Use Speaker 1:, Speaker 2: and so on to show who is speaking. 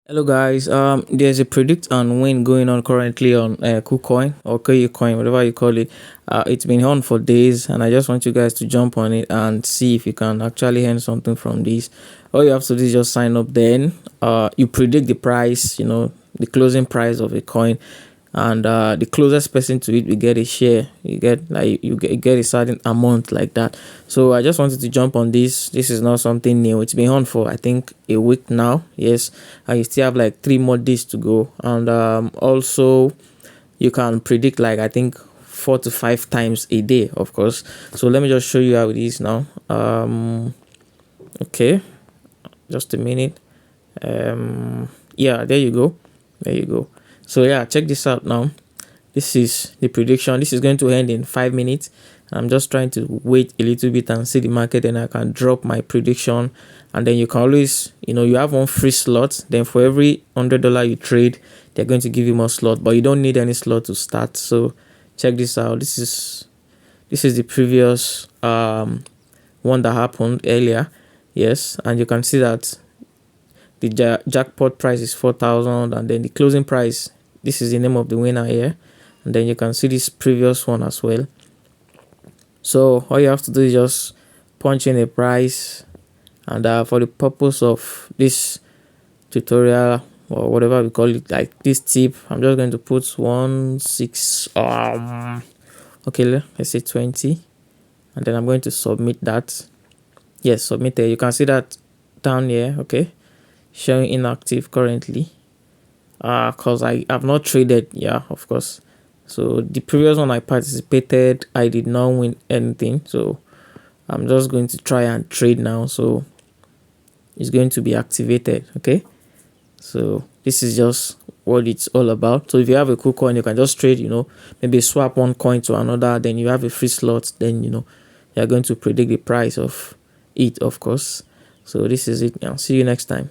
Speaker 1: Hello guys, there's a predict and win going on currently on kucoin or kucoin, whatever you call it. It's been on for days, and I just want you guys to jump on it and see if you can actually earn something from this. All you have to do is just sign up. Then you predict the price, the closing price of a coin, and the closest person to it will get a share. You get a certain amount like that. So I just wanted to jump on this is not something new. It's been on for I think a week now. Yes, and you still have like 3 more days to go. And also you can predict like I think 4 to 5 times a day, of course. So let me just show you how it is now. Okay, just a minute. Yeah, there you go. So yeah, check this out now. This is the prediction. This is going to end in 5 minutes. I'm just trying to wait a little bit and see the market, and I can drop my prediction. And then you can always, you have one free slot. Then for every $100 you trade, they're going to give you more slot, but you don't need any slot to start. So check this out. This is the previous one that happened earlier. Yes, and you can see that the jackpot price is 4,000, and then the closing price, this is the name of the winner here, and then you can see this previous one as well. So all you have to do is just punch in a price, and for the purpose of this tutorial or whatever we call it, like this tip, I'm just going to put 16 okay, let's say 20, and then I'm going to submit that. Yes, submit it. You can see that down here, okay, showing inactive currently, because I have not traded. Yeah, of course. So the previous one I participated, I did not win anything, so I'm just going to try and trade now. So it's going to be activated. Okay, so this is just what it's all about. So if you have a cool coin, you can just trade, maybe swap one coin to another, then you have a free slot, then you're going to predict the price of it, of course. So this is it. I'll see you next time.